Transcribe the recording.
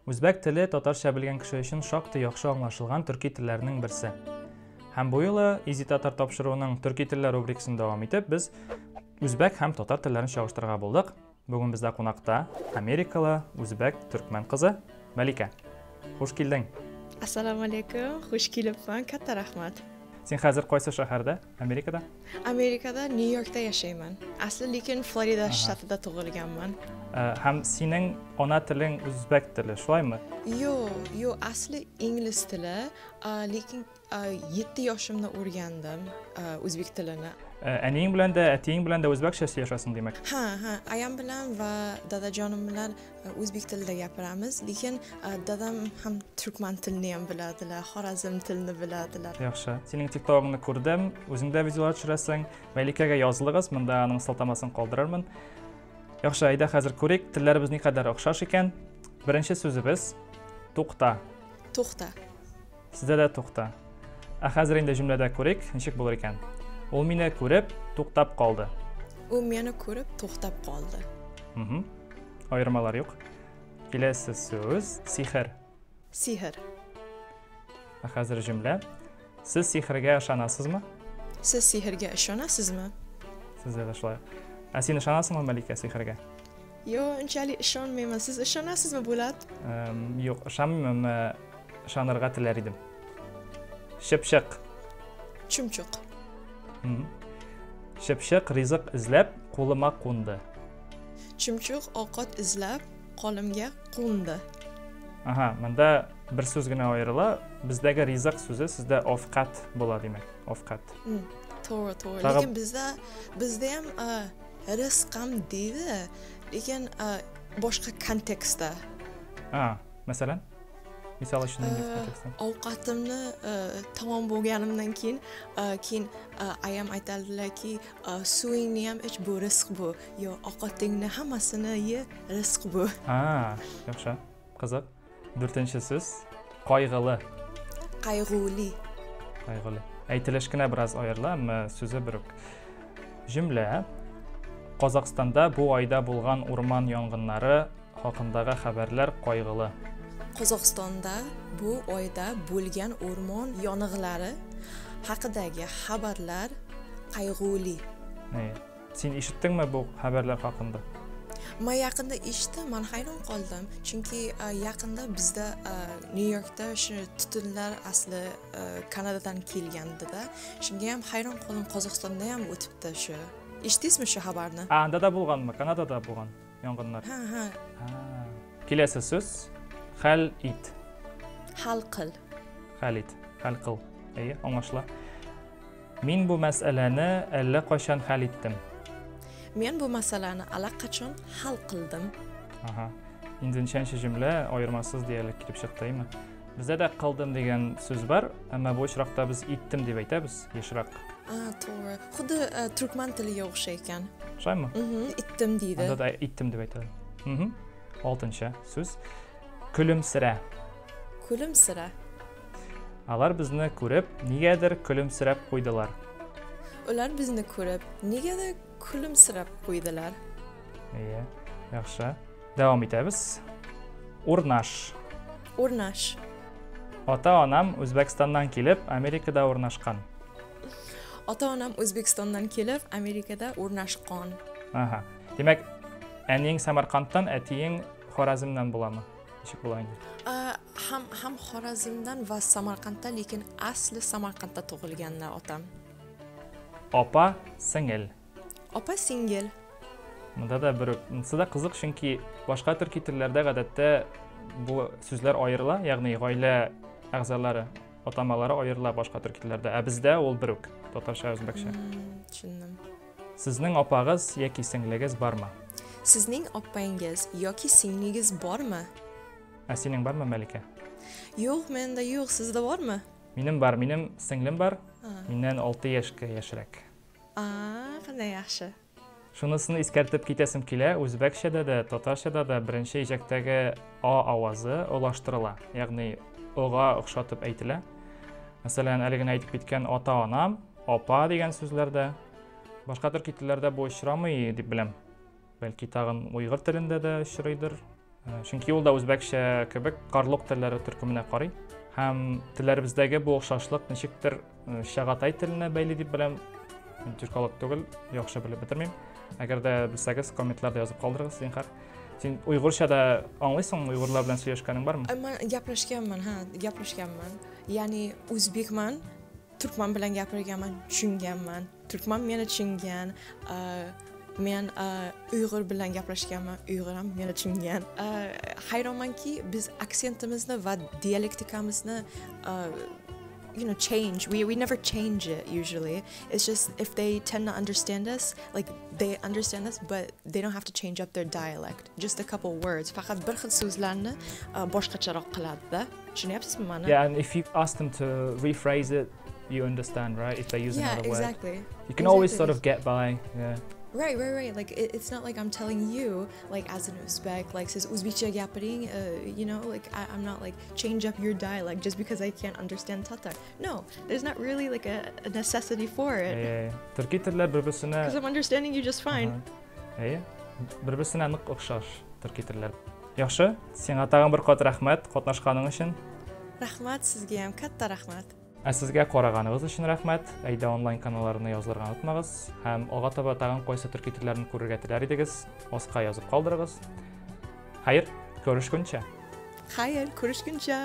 Үзбәк теле татарча белгән кеше өчен шактый яхшы аңлашылган төрки телләрнең берсе. Һәм бу юлы Изи Татар тапшыруының төрки телләр рубрикасын дәвам итеп, без үзбәк һәм татар телләрен чагыштырырга булдык. Бүген бездә кунакта Америкалы үзбәк төркмән кызы Мәликә. Хуш килдең. Assalomu alaykum, xush kelibman, katta rahmat. Син хәзер кайсы шәһәрдә? Америкада? Amerikada, New Yorkda yashayman. Asli lekin Florida shtatida tug'ilganman. Һәм синең ана телең үзбәк теле, шулаймы? Yo, asli ingliz tili, lekin 7 yoshimda o'rgandim o'zbek tilini. Әниең белән дә, әтиең белән дә үзбәкчә яшәсең димәк. Ha, ayam bilan va dadajonim bilan o'zbek tilida gapiramiz, lekin dadam ham turkman tilini ham biladilar, xorazm tilini biladilar. Яхшы. Синең TikTok-ыңны күрдем, үзеңдә видеолар төшерәсең. Мәликәгә язылыгыз, монда аның сылтамасын калдырырмын. Яхшы, әйдә хәзер күрик, телләребез никадәр охшаш икән. Беренче сүзебез тукта. To'xta. Сездә дә тукта. Хәзер инде җөмләдә күрик, ничек булыр икән. Ул мине күреп, туктап калды. U meni ko'rib to'xtab qoldi. Аермалар юк. Киләсе сүз сихер. Sehr. Хәзер җөмлә. Сез сихергә ышанасызмы? Siz sehrga ishonasizmi? Сездә дә шулай. Син ышанасыңмы Мәликә сихергә? Yo, unchalik ishonmayman. Siz ishonasizmi, Bulat? Юк, ышанмыйм, ышанырга теләр идем. Шыпшык. Chumchuq. Шыпшык ризык эзләп кулыма кунды. Chumchuq ovqat izlab qo'limga qo'ndi. Монда бер сүз генә аерыла. Бездәге ризык сүзе сездә овкат була димәк. Овкат. To'g'ri. Tag'in- Lekin bizda ham rizq ham deydi, lekin boshqa kontekstda. Masalan, misol uchun Ovqatimni tamom bo'lganimdan keyin ayam aytadilarki, suvingni ham ich, bu rizq bu. Yo, ovqatingni hammasini ye, rizq bu. Yaxshi. Qiziq. 4-chi so'z qayg'uli. Qayg'uli. Qayg'uli. Aytilishkina biroz ayrila, ammo so'zi bir. Jumla Qozog'istonda bu oyda bo'lgan o'rmon yong'inlari haqidagi xabarlar qayg'uli. Qozog'istonda bu oyda bo'lgan o'rmon yong'inlari haqidagi xabarlar qayg'uli. Sen eshitdingmi bu xabarlar haqida? Men yaqinda eshitdim, men hayron qoldim. Chunki yaqinda bizda New Yorkda shu tutunlar asli Kanadadan kelgandida. Shunga ham hayron qoldim, Qozog'istonda ham o'tibdi shu. Eshitdingizmi shu xabarni? Andada bo'lganmi? Kanadada bo'lgan yong'inlar. Ha. Kelasi so'z hal it. Hal qil. Hal qil. Anlaşıla. Men bu masalani allaqachon hal etdim. Men bu masalani allaqachon hal qildim. Endi nechanchi jumla ayirmasiz deyalik kirib chiqdimi? Bizda da qildim degan so'z bor, ammo bu uchroqda biz etdim deb aytamiz, yashroq. To'g'ri. Xuddi turkman tiliga o'xshaykan. Shaymi? Etdim deydi. Unda da etdim deb aytadi. 6-chi so'z kulimsira. Kulimsira. Alar bizni ko'rib, negadir kulimsirab qo'ydilar. Ular bizni ko'rib, negadir kulimsirab qo'ydilar. Yaxshi. Davom etamiz. O'rnash. O'rnash. Ota-onam O'zbekistondan kelib, Amerikada o'rnashgan. Ota-onam O'zbekistondan kelib, Amerikada o'rnashgan. Demak, aning Samarqanddan, atiying Xorazmdan bo'ladimi? Nechik bo'ladi? Ham Xorazmdan va Samarqanddan, lekin asli Samarqandda tug'ilganlar otam. Opa, singil. Opa, singil. Bunda da bir sizda qiziq, chunki boshqa turkiy tillarda odatda bu so'zlar ayrila, ya'ni oila a'zolari, ota-onalari ayrila boshqa turkiy tillarda. Bizda ul biruk, tatarcha, o'zbekcha. Tushundim. Sizning opag'iz yoki singligiz bormi? Sizning opangiz yoki singligiz bormi? Sening bormi, Malika? Yo'q, menda yo'q, sizda bormi? Mening bor, mening singlim bor. Mendan 6 yoshga yoshroq. Qanday yaxshi. Shunisini eskartib ketasim kela, o'zbekchada da, tatarchada da birinchi eshakdagi o ovozi olashtirila, ya'ni o'ga o'xshatib aytila. Masalan, aligini aytib ketgan ota-onam, opa degan so'zlarda boshqa turkiy tillarda bu uchramay deb bilaman. Belki tag'in Uyg'ur tilida da uchraydir. Chunki ул да үзбәкчә кебек карлык телләре төркеменә карый. Һәм телләребездәге бу охшашлык ничектер Шагатай теленә бәйле дип беләм. Тюркалык түгел, яхшы белеп бетермим. Әгәр дә белсәгез, комментларда язып калдырыгыз, зинһар. Син уйгырчада аңлыйсың, уйгырлар белән сөйләшкәнең бармы? Men gaplashganman, gaplashganman. Ya'ni o'zbekman, turkman bilan gapirganman, tushunganman. Turkman meni tushungan. Men uyg'ur bilan gaplashganman, uyg'ur ham meni tushungan. Hayronmanki, biz aksentimizni va dialektikamizni change. We never change it usually. It's just if they tend to understand us, like they understand us, but they don't have to change up their dialect. Just a couple words. Faqat bir xil so'zlarni boshqacharoq qiladi-da. Tushunyapsizmi meni? Yeah, and if you ask them to rephrase it, you understand, right? If they use another word. Exactly. You can always sort of get by, yeah. Right. Like it's not like I'm telling you, like as an Uzbek, like says Uzbekcha gapiring, like I'm not like change up your dialect just because I can't understand Tatar. No, there's not really like a necessity for it. Yeah. Türkiy tillәр bir-birsine Because I'm understanding you just fine. Bir-birsine нык охшаш Türkiy tillәр. Яхшы, сиңа тагын бер кат рәхмәт катнашканың өчен. Рахмат сезгә һәм катта рахмат. Сезгә караганыгыз өчен рәхмәт. Әйдә онлайн каналларына язылырга онытмагыз. Һәм алга таба тагын кайсы төрки телләрен күрергә теләр идегез, аска язып калдырыгыз. Хәер, күрешкәнчә. Хәер, күрешкәнчә.